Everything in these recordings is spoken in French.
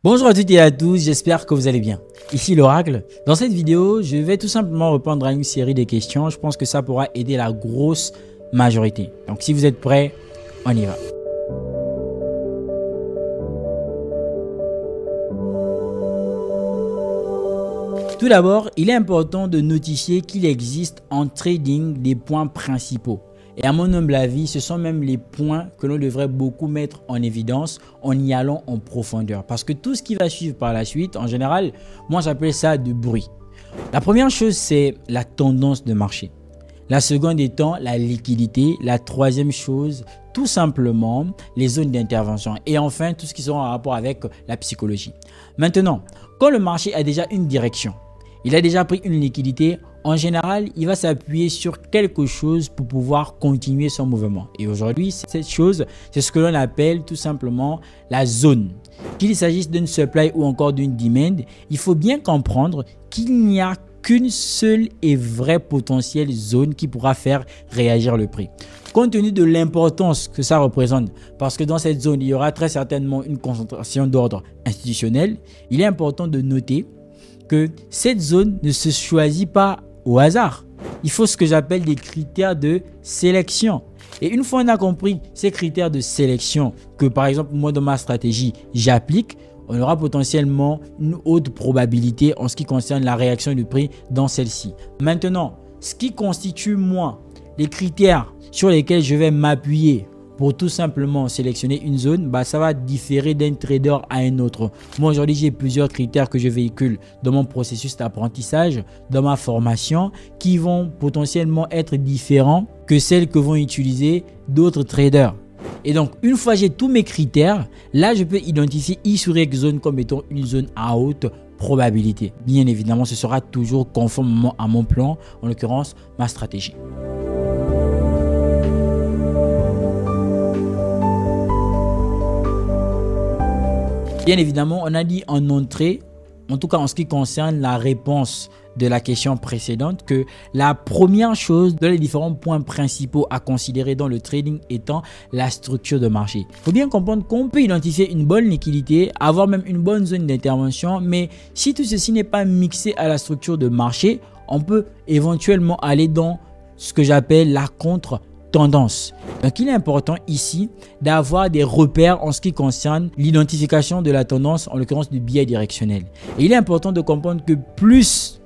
Bonjour à toutes et à tous, j'espère que vous allez bien. Ici l'Oracle. Dans cette vidéo, je vais tout simplement répondre à une série de questions. Je pense que ça pourra aider la grosse majorité. Donc si vous êtes prêts, on y va. Tout d'abord, il est important de notifier qu'il existe en trading des points principaux. Et à mon humble avis, ce sont même les points que l'on devrait beaucoup mettre en évidence en y allant en profondeur. Parce que tout ce qui va suivre par la suite, en général, moi j'appelle ça du bruit. La première chose, c'est la tendance de marché. La seconde étant la liquidité. La troisième chose, tout simplement, les zones d'intervention. Et enfin, tout ce qui sera en rapport avec la psychologie. Maintenant, quand le marché a déjà une direction, il a déjà pris une liquidité, en général, il va s'appuyer sur quelque chose pour pouvoir continuer son mouvement. Et aujourd'hui, cette chose, c'est ce que l'on appelle tout simplement la zone. Qu'il s'agisse d'une supply ou encore d'une demand, il faut bien comprendre qu'il n'y a qu'une seule et vraie potentielle zone qui pourra faire réagir le prix. Compte tenu de l'importance que ça représente, parce que dans cette zone, il y aura très certainement une concentration d'ordre institutionnel, il est important de noter que cette zone ne se choisit pas au hasard. Il faut ce que j'appelle des critères de sélection. Et une fois on a compris ces critères de sélection que par exemple moi dans ma stratégie j'applique, on aura potentiellement une haute probabilité en ce qui concerne la réaction du prix dans celle-ci. Maintenant, ce qui constitue moi les critères sur lesquels je vais m'appuyer pour tout simplement sélectionner une zone, ça va différer d'un trader à un autre. Moi aujourd'hui j'ai plusieurs critères que je véhicule dans mon processus d'apprentissage, dans ma formation, qui vont potentiellement être différents que celles que vont utiliser d'autres traders. Et donc une fois j'ai tous mes critères, là je peux identifier X sur X zone comme étant une zone à haute probabilité. Bien évidemment ce sera toujours conformément à mon plan, en l'occurrence ma stratégie. Bien évidemment, on a dit en entrée, en tout cas en ce qui concerne la réponse de la question précédente, que la première chose dans les différents points principaux à considérer dans le trading étant la structure de marché. Il faut bien comprendre qu'on peut identifier une bonne liquidité, avoir même une bonne zone d'intervention, mais si tout ceci n'est pas mixé à la structure de marché, on peut éventuellement aller dans ce que j'appelle la contre-tendance. Donc il est important ici d'avoir des repères en ce qui concerne l'identification de la tendance, en l'occurrence du biais directionnel. Et il est important de comprendre que plus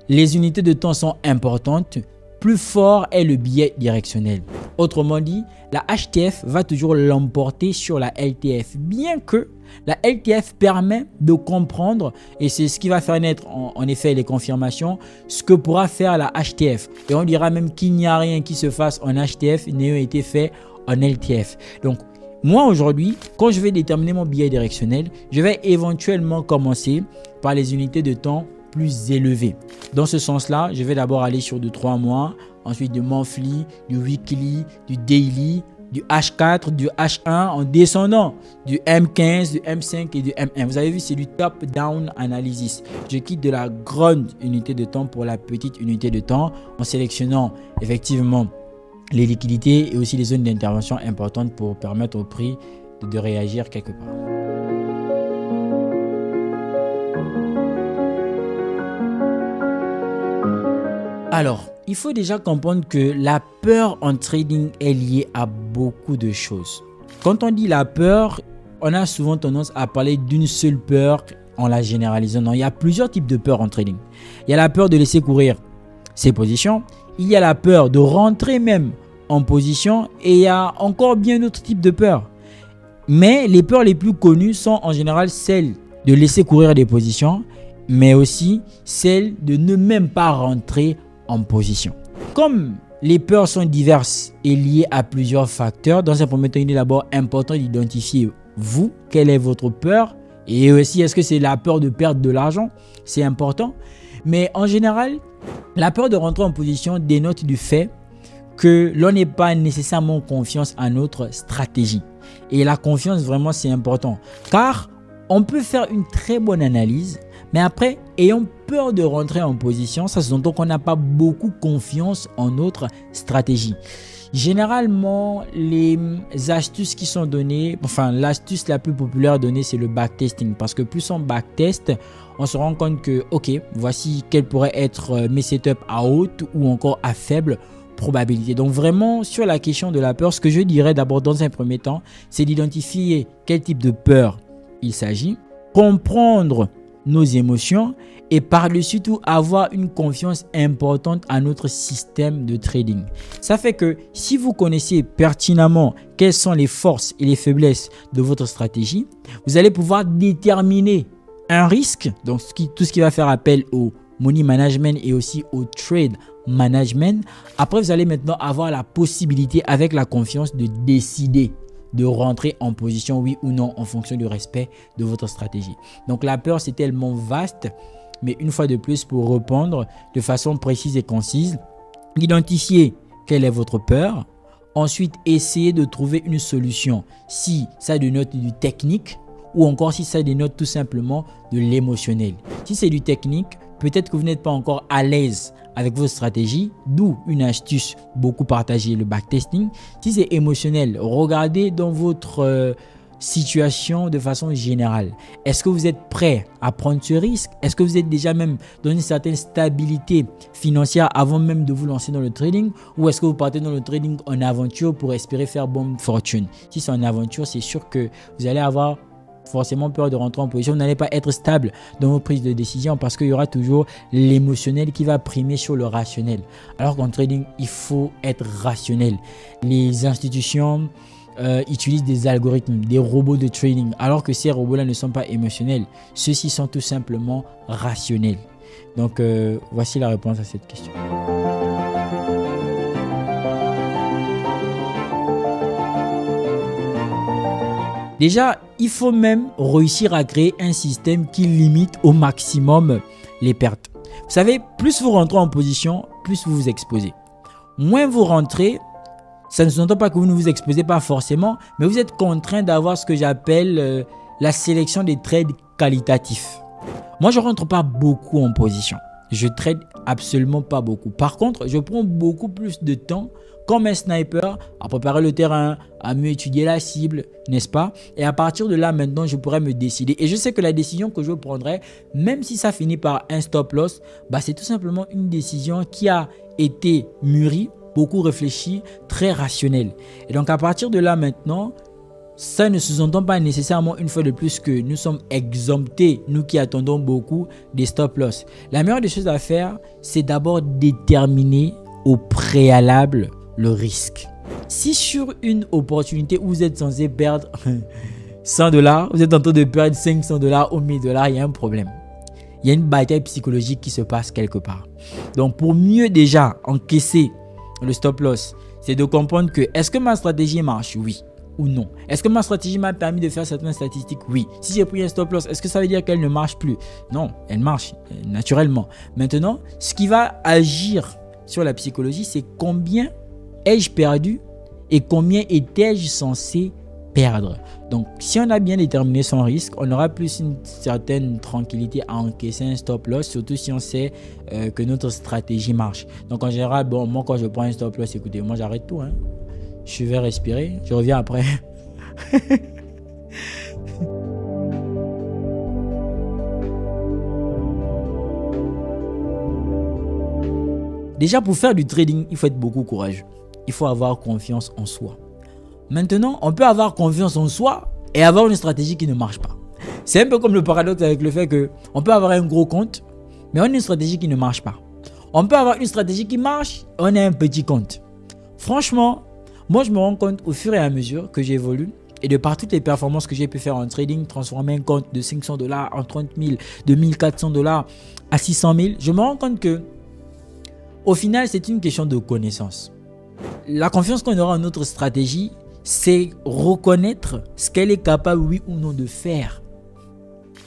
les unités de temps sont importantes, plus fort est le biais directionnel. Autrement dit, la HTF va toujours l'emporter sur la LTF, bien que la LTF permet de comprendre, et c'est ce qui va faire naître en effet les confirmations, ce que pourra faire la HTF. Et on dira même qu'il n'y a rien qui se fasse en HTF n'ayant été fait en LTF. Donc moi aujourd'hui, quand je vais déterminer mon biais directionnel, je vais éventuellement commencer par les unités de temps plus élevées. Dans ce sens-là, je vais d'abord aller sur du 3 mois, ensuite du monthly, du weekly, du daily, du H4, du H1 en descendant du M15, du M5 et du M1. Vous avez vu, c'est du top-down analysis. Je quitte de la grande unité de temps pour la petite unité de temps en sélectionnant effectivement les liquidités et aussi les zones d'intervention importantes pour permettre au prix de réagir quelque part. Alors, il faut déjà comprendre que la peur en trading est liée à beaucoup de choses. Quand on dit la peur, on a souvent tendance à parler d'une seule peur en la généralisant. Non, il y a plusieurs types de peur en trading. Il y a la peur de laisser courir ses positions. Il y a la peur de rentrer même en position. Et il y a encore bien d'autres types de peurs. Mais les peurs les plus connues sont en général celles de laisser courir des positions, mais aussi celles de ne même pas rentrer en position. Comme les peurs sont diverses et liées à plusieurs facteurs, dans un premier temps, il est d'abord important d'identifier vous, quelle est votre peur, et aussi est-ce que c'est la peur de perdre de l'argent, c'est important. Mais en général, la peur de rentrer en position dénote du fait que l'on n'est pas nécessairement confiance à notre stratégie. Et la confiance, vraiment, c'est important. Car on peut faire une très bonne analyse, mais après, ayant peur de rentrer en position, ça sous-entend qu'on n'a pas beaucoup confiance en notre stratégie. Généralement, les astuces qui sont données, enfin l'astuce la plus populaire donnée, c'est le backtesting. Parce que plus on backteste, on se rend compte que, ok, voici quels pourraient être mes setups à haute ou encore à faible probabilité. Donc vraiment, sur la question de la peur, ce que je dirais d'abord dans un premier temps, c'est d'identifier quel type de peur il s'agit, comprendre nos émotions et par-dessus tout avoir une confiance importante à notre système de trading. Ça fait que si vous connaissez pertinemment quelles sont les forces et les faiblesses de votre stratégie, vous allez pouvoir déterminer un risque, donc tout ce qui va faire appel au money management et aussi au trade management. Après, vous allez maintenant avoir la possibilité avec la confiance de décider de rentrer en position oui ou non en fonction du respect de votre stratégie. Donc la peur, c'est tellement vaste, mais une fois de plus, pour répondre de façon précise et concise, identifiez quelle est votre peur, ensuite essayez de trouver une solution si ça dénote du technique ou encore si ça dénote tout simplement de l'émotionnel. Si c'est du technique, peut-être que vous n'êtes pas encore à l'aise avec votre stratégie, d'où une astuce beaucoup partagée, le backtesting. Si c'est émotionnel, regardez dans votre situation de façon générale. Est-ce que vous êtes prêt à prendre ce risque? Est-ce que vous êtes déjà même dans une certaine stabilité financière avant même de vous lancer dans le trading? Ou est-ce que vous partez dans le trading en aventure pour espérer faire bonne fortune? Si c'est en aventure, c'est sûr que vous allez avoir forcément peur de rentrer en position. Vous n'allez pas être stable dans vos prises de décision parce qu'il y aura toujours l'émotionnel qui va primer sur le rationnel. Alors qu'en trading, il faut être rationnel. Les institutions utilisent des algorithmes, des robots de trading, alors que ces robots-là ne sont pas émotionnels. Ceux-ci sont tout simplement rationnels. Donc, voici la réponse à cette question. Déjà, il faut même réussir à créer un système qui limite au maximum les pertes. Vous savez, plus vous rentrez en position, plus vous vous exposez. Moins vous rentrez, ça ne sous-entend pas que vous ne vous exposez pas forcément, mais vous êtes contraint d'avoir ce que j'appelle la sélection des trades qualitatifs. Moi, je ne rentre pas beaucoup en position. Je trade absolument pas beaucoup. Par contre, je prends beaucoup plus de temps comme un sniper à préparer le terrain, à mieux étudier la cible, n'est-ce pas? Et à partir de là, maintenant, je pourrais me décider. Et je sais que la décision que je prendrai, même si ça finit par un stop loss, c'est tout simplement une décision qui a été mûrie, beaucoup réfléchie, très rationnelle. Et donc, à partir de là, maintenant, ça ne sous-entend pas nécessairement une fois de plus que nous sommes exemptés, nous qui attendons beaucoup des stop loss. La meilleure des choses à faire, c'est d'abord déterminer au préalable le risque. Si sur une opportunité où vous êtes censé perdre 100 $, vous êtes en train de perdre 500 $ ou 1000 $, il y a un problème. Il y a une bataille psychologique qui se passe quelque part. Donc pour mieux déjà encaisser le stop loss, c'est de comprendre que est-ce que ma stratégie marche? Oui ou non. Est-ce que ma stratégie m'a permis de faire certaines statistiques? Oui. Si j'ai pris un stop loss, est-ce que ça veut dire qu'elle ne marche plus? Non, elle marche naturellement. Maintenant, ce qui va agir sur la psychologie, c'est combien ai-je perdu et combien étais-je censé perdre. Donc, si on a bien déterminé son risque, on aura plus une certaine tranquillité à encaisser un stop loss, surtout si on sait que notre stratégie marche. Donc, en général, moi, quand je prends un stop loss, écoutez, moi, j'arrête tout. Je vais respirer, je reviens après. Déjà, pour faire du trading, il faut être beaucoup courageux. Il faut avoir confiance en soi. Maintenant, on peut avoir confiance en soi et avoir une stratégie qui ne marche pas. C'est un peu comme le paradoxe avec le fait qu'on peut avoir un gros compte, mais on a une stratégie qui ne marche pas. On peut avoir une stratégie qui marche, on a un petit compte. Franchement, moi, je me rends compte au fur et à mesure que j'évolue et de par toutes les performances que j'ai pu faire en trading, transformer un compte de 500 $ en 30 000, de 1400 $ à 600 000, je me rends compte que au final, c'est une question de connaissance. La confiance qu'on aura en notre stratégie, c'est reconnaître ce qu'elle est capable, oui ou non, de faire.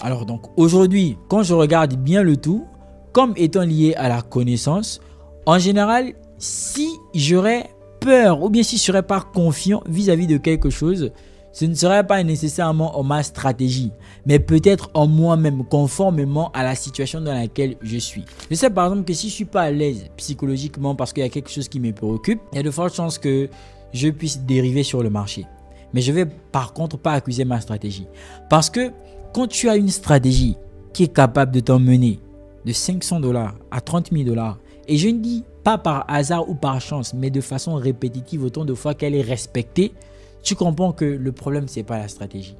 Alors donc, aujourd'hui, quand je regarde bien le tout, comme étant lié à la connaissance, en général, si j'aurais peur ou bien si je ne serais pas confiant vis-à-vis de quelque chose, ce ne serait pas nécessairement en ma stratégie, mais peut-être en moi-même, conformément à la situation dans laquelle je suis. Je sais par exemple que si je ne suis pas à l'aise psychologiquement parce qu'il y a quelque chose qui me préoccupe, il y a de fortes chances que je puisse dériver sur le marché. Mais je ne vais par contre pas accuser ma stratégie. Parce que quand tu as une stratégie qui est capable de t'emmener de 500 $ à 30 000 $, et je ne dis pas par hasard ou par chance, mais de façon répétitive autant de fois qu'elle est respectée, tu comprends que le problème, ce n'est pas la stratégie.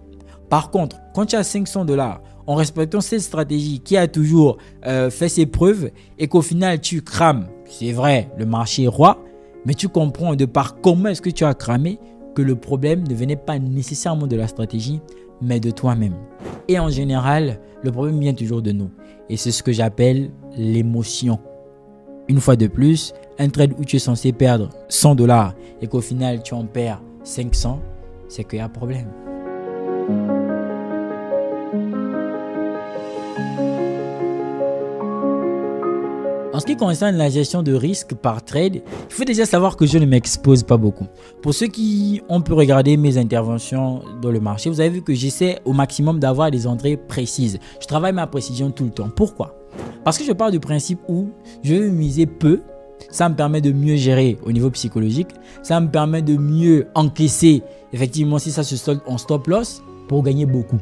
Par contre, quand tu as 500 $ en respectant cette stratégie qui a toujours fait ses preuves et qu'au final tu crames, c'est vrai, le marché est roi, mais tu comprends de par comment est-ce que tu as cramé que le problème ne venait pas nécessairement de la stratégie, mais de toi-même. Et en général, le problème vient toujours de nous. Et c'est ce que j'appelle l'émotion. Une fois de plus, un trade où tu es censé perdre 100 $ et qu'au final tu en perds 500, c'est qu'il y a un problème. En ce qui concerne la gestion de risque par trade, il faut déjà savoir que je ne m'expose pas beaucoup. Pour ceux qui ont pu regarder mes interventions dans le marché, vous avez vu que j'essaie au maximum d'avoir des entrées précises. Je travaille ma précision tout le temps. Pourquoi? Parce que je pars du principe où je vais miser peu. Ça me permet de mieux gérer au niveau psychologique. Ça me permet de mieux encaisser, effectivement, si ça se solde en stop loss, pour gagner beaucoup.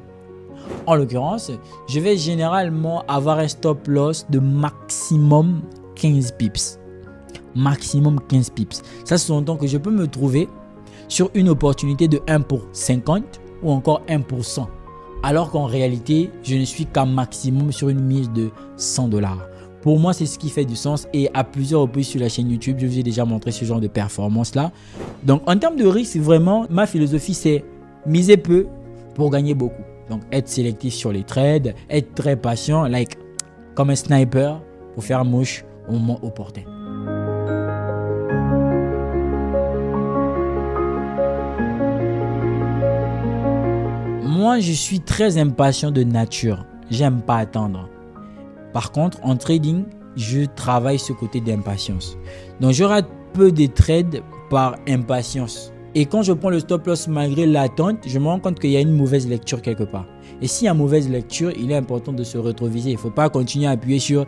En l'occurrence, je vais généralement avoir un stop loss de maximum 15 pips. Maximum 15 pips. Ça, c'est longtemps que je peux me trouver sur une opportunité de 1 pour 50 ou encore 1 pour 100. Alors qu'en réalité, je ne suis qu'un maximum sur une mise de 100 $. Pour moi, c'est ce qui fait du sens et à plusieurs reprises sur la chaîne YouTube, je vous ai déjà montré ce genre de performance-là. Donc, en termes de risque, vraiment, ma philosophie, c'est miser peu pour gagner beaucoup. Donc, être sélectif sur les trades, être très patient, comme un sniper pour faire mouche au moment opportun. Moi, je suis très impatient de nature. J'aime pas attendre. Par contre, en trading, je travaille ce côté d'impatience. Donc, je rate peu de trades par impatience. Et quand je prends le stop loss malgré l'attente, je me rends compte qu'il y a une mauvaise lecture quelque part. Et s'il y a une mauvaise lecture, il est important de se rétroviser. Il ne faut pas continuer à appuyer sur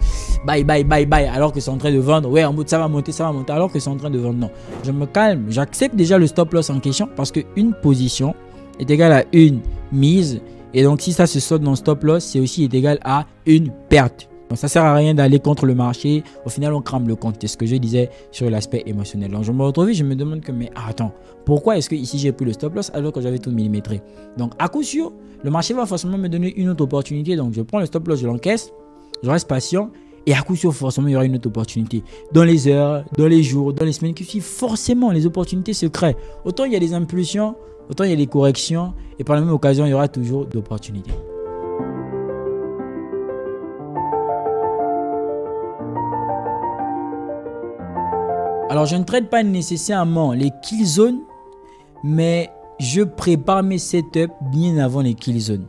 buy, buy, buy, buy alors que c'est en train de vendre. Ouais, ça va monter alors que c'est en train de vendre. Non, je me calme. J'accepte déjà le stop loss en question parce qu'une position est égale à une mise. Et donc, si ça se solde dans le stop loss, c'est aussi égal à une perte. Donc, ça ne sert à rien d'aller contre le marché. Au final, on crame le compte. C'est ce que je disais sur l'aspect émotionnel. Donc, je me retrouve, je me demande que, mais attends, pourquoi est-ce que ici j'ai pris le stop loss alors que j'avais tout millimétré? Donc, à coup sûr, le marché va forcément me donner une autre opportunité. Donc, je prends le stop loss, je l'encaisse, je reste patient. Et à coup sûr, forcément, il y aura une autre opportunité. Dans les heures, dans les jours, dans les semaines qui suivent, forcément, les opportunités se créent. Autant il y a des impulsions, autant il y a des corrections. Et par la même occasion, il y aura toujours d'opportunités. Alors, je ne trade pas nécessairement les kill zones, mais je prépare mes setups bien avant les kill zones.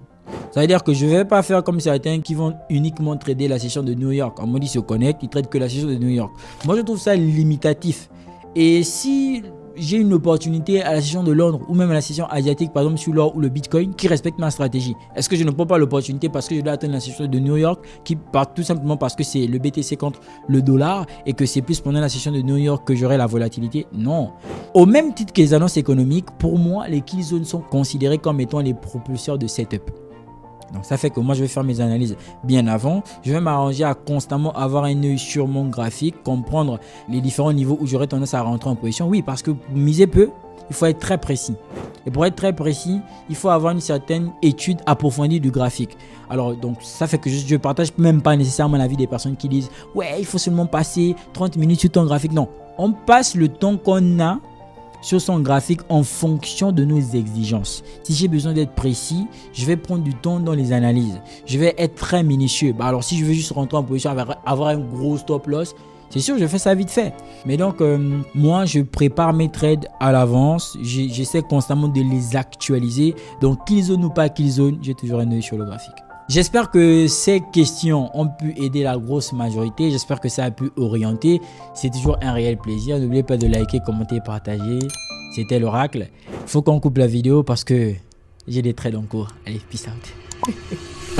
Ça veut dire que je ne vais pas faire comme certains qui vont uniquement trader la session de New York. En mode, ils se connectent, ils ne tradent que la session de New York. Moi, je trouve ça limitatif. Et si j'ai une opportunité à la session de Londres ou même à la session asiatique, par exemple sur l'or ou le Bitcoin, qui respecte ma stratégie, est-ce que je ne prends pas l'opportunité parce que je dois attendre la session de New York, qui part tout simplement parce que c'est le BTC contre le dollar et que c'est plus pendant la session de New York que j'aurai la volatilité? Non. Au même titre que les annonces économiques, pour moi, les kill zones sont considérés comme étant les propulseurs de setup. Donc ça fait que moi je vais faire mes analyses bien avant. Je vais m'arranger à constamment avoir un œil sur mon graphique, comprendre les différents niveaux où j'aurais tendance à rentrer en position. Oui, parce que pour miser peu, il faut être très précis. Et pour être très précis, il faut avoir une certaine étude approfondie du graphique. Alors donc ça fait que je ne partage même pas nécessairement l'avis des personnes qui disent « Ouais, il faut seulement passer 30 minutes sur ton graphique. » Non, on passe le temps qu'on a sur son graphique en fonction de nos exigences. Si j'ai besoin d'être précis, je vais prendre du temps dans les analyses. Je vais être très minutieux. Alors si je veux juste rentrer en position, avoir un gros stop loss, c'est sûr, je fais ça vite fait. Mais donc, moi, je prépare mes trades à l'avance. J'essaie constamment de les actualiser. Donc, kill zone ou pas kill zone, j'ai toujours un œil sur le graphique. J'espère que ces questions ont pu aider la grosse majorité. J'espère que ça a pu orienter. C'est toujours un réel plaisir. N'oubliez pas de liker, commenter, partager. C'était l'Oracle. Faut qu'on coupe la vidéo parce que j'ai des trades en cours. Allez, peace out.